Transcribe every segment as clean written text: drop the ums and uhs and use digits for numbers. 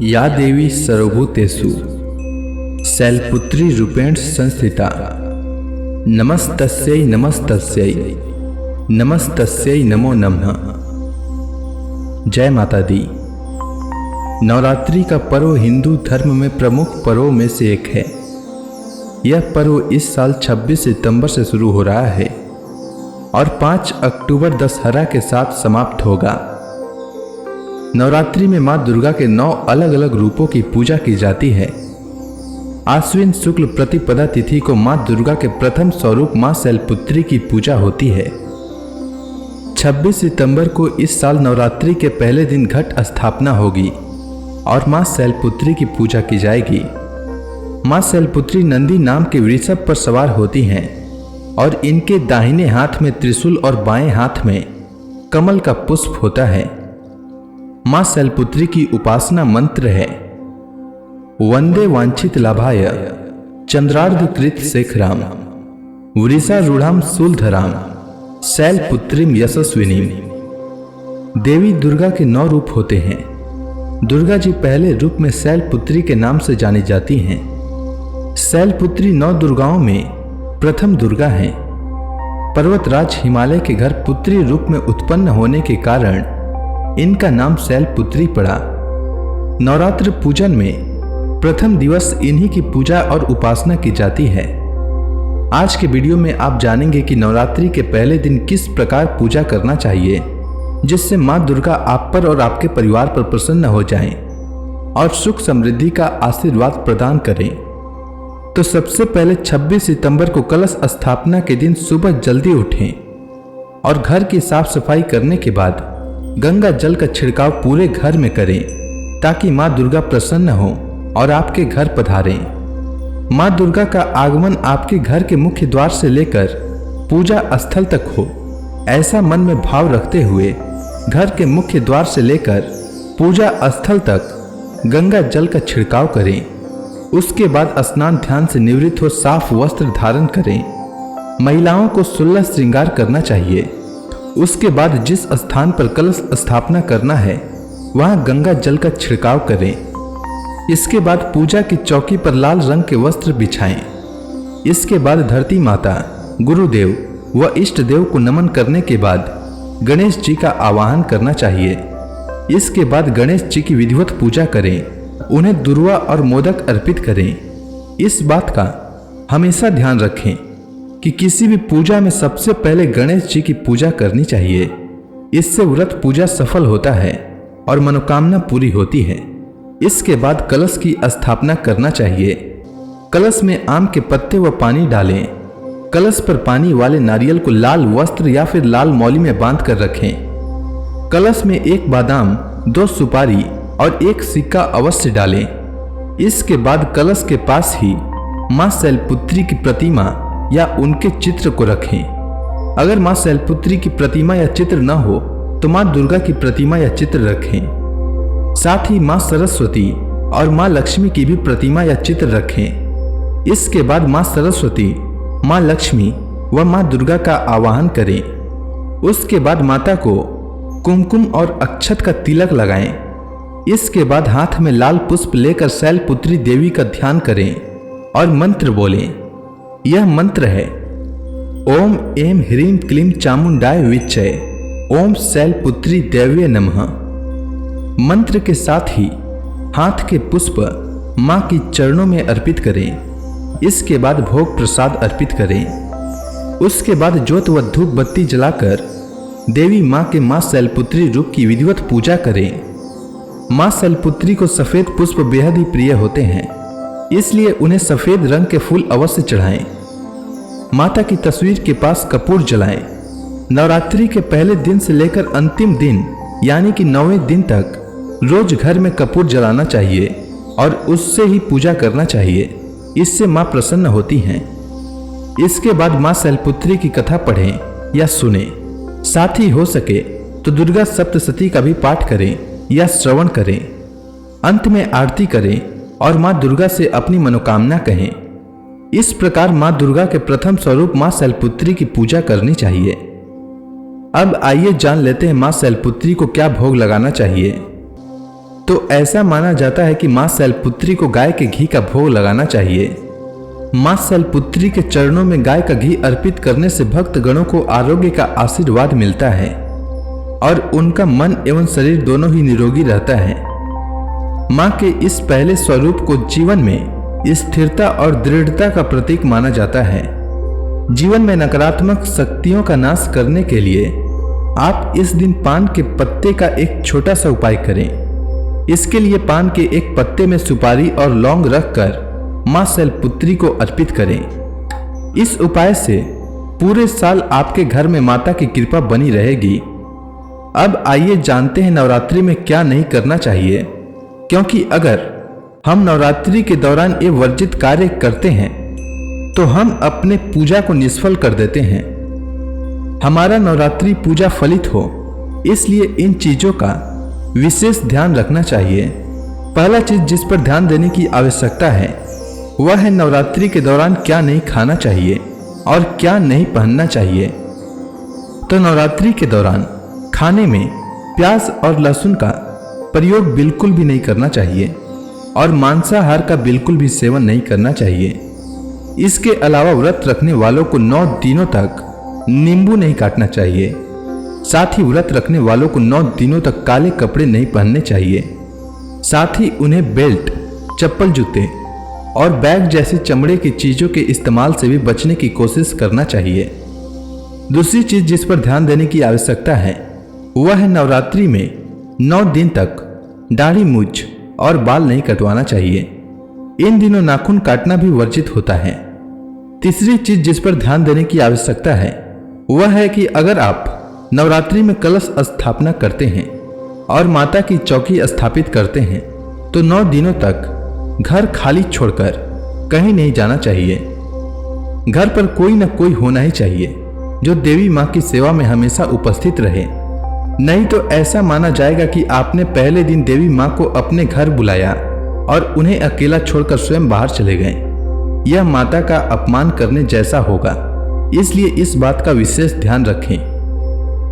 या देवी सर्वभूतेषु शैलपुत्री रूपेण संस्थिता नमस्तस्यै नमस्तस्यै नमस्तस्यै नमो नमः। जय माता दी। नवरात्रि का पर्व हिंदू धर्म में प्रमुख पर्वों में से एक है। यह पर्व इस साल 26 सितंबर से शुरू हो रहा है और 5 अक्टूबर दशहरा के साथ समाप्त होगा। नवरात्रि में मां दुर्गा के 9 अलग अलग रूपों की पूजा की जाती है। आश्विन शुक्ल प्रतिपदा तिथि को मां दुर्गा के प्रथम स्वरूप मां शैलपुत्री की पूजा होती है। 26 सितंबर को इस साल नवरात्रि के पहले दिन घट स्थापना होगी और मां शैलपुत्री की पूजा की जाएगी। मां शैलपुत्री नंदी नाम के वृषभ पर सवार होती हैं और इनके दाहिने हाथ में त्रिशूल और बाएं हाथ में कमल का पुष्प होता है। मां शैलपुत्री की उपासना मंत्र है वंदे वांछित लाभाय चंद्रार्धकृत शेखराम वृषारूढ़ाम शूलधराम शैलपुत्रीम यशस्विनीम। देवी दुर्गा के 9 रूप होते हैं। दुर्गा जी पहले रूप में शैलपुत्री के नाम से जानी जाती हैं। शैलपुत्री 9 दुर्गाओं में प्रथम दुर्गा हैं। पर्वतराज हिमालय के घर पुत्री रूप में उत्पन्न होने के कारण इनका नाम शैलपुत्री पड़ा। नवरात्र पूजन में प्रथम दिवस इन्हीं की पूजा और उपासना की जाती है। आज के वीडियो में आप जानेंगे कि नवरात्रि के पहले दिन किस प्रकार पूजा करना चाहिए जिससे मां दुर्गा आप पर और आपके परिवार पर प्रसन्न हो जाएं और सुख समृद्धि का आशीर्वाद प्रदान करें। तो सबसे पहले 26 सितंबर को कलश स्थापना के दिन सुबह जल्दी उठें और घर की साफ सफाई करने के बाद गंगा जल का छिड़काव पूरे घर में करें ताकि मां दुर्गा प्रसन्न हो और आपके घर पधारें। मां दुर्गा का आगमन आपके घर के मुख्य द्वार से लेकर पूजा स्थल तक हो, ऐसा मन में भाव रखते हुए घर के मुख्य द्वार से लेकर पूजा स्थल तक गंगा जल का छिड़काव करें। उसके बाद स्नान ध्यान से निवृत्त हो साफ वस्त्र धारण करें। महिलाओं को सुलह श्रृंगार करना चाहिए। उसके बाद जिस स्थान पर कलश स्थापना करना है वहां गंगा जल का छिड़काव करें। इसके बाद पूजा की चौकी पर लाल रंग के वस्त्र बिछाएं। इसके बाद धरती माता, गुरुदेव व इष्ट देव को नमन करने के बाद गणेश जी का आवाहन करना चाहिए। इसके बाद गणेश जी की विधिवत पूजा करें। उन्हें दुर्वा और मोदक अर्पित करें। इस बात का हमेशा ध्यान रखें कि किसी भी पूजा में सबसे पहले गणेश जी की पूजा करनी चाहिए। इससे व्रत पूजा सफल होता है और मनोकामना पूरी होती है। इसके बाद कलश की स्थापना करना चाहिए। कलश में आम के पत्ते व पानी डालें। कलश पर पानी वाले नारियल को लाल वस्त्र या फिर लाल मौली में बांध कर रखें। कलश में 1 बादाम, 2 सुपारी और 1 सिक्का अवश्य डालें। इसके बाद कलश के पास ही मां शैलपुत्री की प्रतिमा या उनके चित्र को रखें। अगर मां शैलपुत्री की प्रतिमा या चित्र न हो तो मां दुर्गा की प्रतिमा या चित्र रखें। साथ ही मां सरस्वती और मां लक्ष्मी की भी प्रतिमा या चित्र रखें। इसके बाद मां सरस्वती, मां लक्ष्मी व मां दुर्गा का आवाहन करें। उसके बाद माता को कुमकुम और अक्षत का तिलक लगाएं। इसके बाद हाथ में लाल पुष्प लेकर शैलपुत्री देवी का ध्यान करें और मंत्र बोलें। यह मंत्र है ओम ऐं ह्रीं क्लीं चामुंडाय विच्चय ओम शैलपुत्री देव्ये नमः। मंत्र के साथ ही हाथ के पुष्प मां की चरणों में अर्पित करें। इसके बाद भोग प्रसाद अर्पित करें। उसके बाद ज्योत व धूप बत्ती जलाकर देवी मां के मां शैलपुत्री रूप की विधिवत पूजा करें। मां शैलपुत्री को सफेद पुष्प बेहद ही प्रिय होते हैं, इसलिए उन्हें सफेद रंग के फूल अवश्य चढ़ाएं। माता की तस्वीर के पास कपूर जलाएं। नवरात्रि के पहले दिन से लेकर अंतिम दिन यानी कि 9वें दिन तक रोज घर में कपूर जलाना चाहिए और उससे ही पूजा करना चाहिए। इससे मां प्रसन्न होती हैं। इसके बाद मां शैलपुत्री की कथा पढ़ें या सुनें। साथ ही हो सके तो दुर्गा सप्तशती का भी पाठ करें या श्रवण करें। अंत में आरती करें और मां दुर्गा से अपनी मनोकामना कहें। इस प्रकार मां दुर्गा के प्रथम स्वरूप मां शैलपुत्री की पूजा करनी चाहिए। अब आइए जान लेते हैं मां शैलपुत्री को क्या भोग लगाना चाहिए। तो ऐसा माना जाता है कि मां शैलपुत्री को गाय के घी का भोग लगाना चाहिए। मां शैलपुत्री के चरणों में गाय का घी अर्पित करने से भक्त गणों को आरोग्य का आशीर्वाद मिलता है और उनका मन एवं शरीर दोनों ही निरोगी रहता है। मां के इस पहले स्वरूप को जीवन में स्थिरता और दृढ़ता का प्रतीक माना जाता है। जीवन में नकारात्मक शक्तियों का नाश करने के लिए आप इस दिन पान के पत्ते का एक छोटा सा उपाय करें। इसके लिए पान के एक पत्ते में सुपारी और लौंग रखकर मां शैलपुत्री को अर्पित करें। इस उपाय से पूरे साल आपके घर में माता की कृपा बनी रहेगी। अब आइए जानते हैं नवरात्रि में क्या नहीं करना चाहिए, क्योंकि अगर हम नवरात्रि के दौरान ये वर्जित कार्य करते हैं तो हम अपने पूजा को निष्फल कर देते हैं। हमारा नवरात्रि पूजा फलित हो, इसलिए इन चीजों का विशेष ध्यान रखना चाहिए। पहला चीज जिस पर ध्यान देने की आवश्यकता है वह है नवरात्रि के दौरान क्या नहीं खाना चाहिए और क्या नहीं पहनना चाहिए। तो नवरात्रि के दौरान खाने में प्याज और लहसुन का प्रयोग बिल्कुल भी नहीं करना चाहिए और मांसाहार का बिल्कुल भी सेवन नहीं करना चाहिए। इसके अलावा व्रत रखने वालों को 9 दिनों तक नींबू नहीं काटना चाहिए। साथ ही व्रत रखने वालों को 9 दिनों तक काले कपड़े नहीं पहनने चाहिए। साथ ही उन्हें बेल्ट, चप्पल, जूते और बैग जैसी चमड़े की चीजों के इस्तेमाल से भी बचने की कोशिश करना चाहिए। दूसरी चीज जिस पर ध्यान देने की आवश्यकता है वह है नवरात्रि में 9 दिन तक दाढ़ी, मूंछ और बाल नहीं कटवाना चाहिए। इन दिनों नाखून काटना भी वर्जित होता है। तीसरी चीज जिस पर ध्यान देने की आवश्यकता है वह है कि अगर आप नवरात्रि में कलश स्थापना करते हैं और माता की चौकी स्थापित करते हैं तो 9 दिनों तक घर खाली छोड़कर कहीं नहीं जाना चाहिए। घर पर कोई न कोई होना ही चाहिए जो देवी माँ की सेवा में हमेशा उपस्थित रहे। नहीं तो ऐसा माना जाएगा कि आपने पहले दिन देवी माँ को अपने घर बुलाया और उन्हें अकेला छोड़कर स्वयं बाहर चले गए। यह माता का अपमान करने जैसा होगा, इसलिए इस बात का विशेष ध्यान रखें।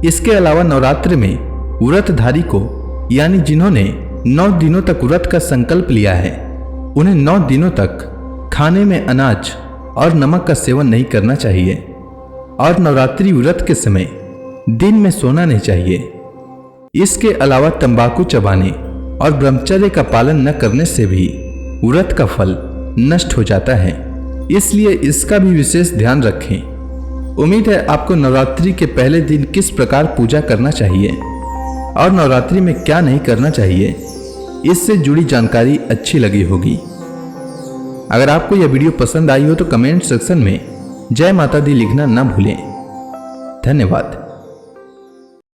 इसके अलावा नवरात्र में व्रतधारी को, यानी जिन्होंने 9 दिनों तक व्रत का संकल्प लिया है, उन्हें 9 दिनों तक खाने में अनाज और नमक का सेवन नहीं करना चाहिए और नवरात्रि व्रत के समय दिन में सोना नहीं चाहिए। इसके अलावा तंबाकू चबाने और ब्रह्मचर्य का पालन न करने से भी व्रत का फल नष्ट हो जाता है, इसलिए इसका भी विशेष ध्यान रखें। उम्मीद है आपको नवरात्रि के पहले दिन किस प्रकार पूजा करना चाहिए और नवरात्रि में क्या नहीं करना चाहिए, इससे जुड़ी जानकारी अच्छी लगी होगी। अगर आपको यह वीडियो पसंद आई हो तो कमेंट सेक्शन में जय माता दी लिखना न भूलें। धन्यवाद।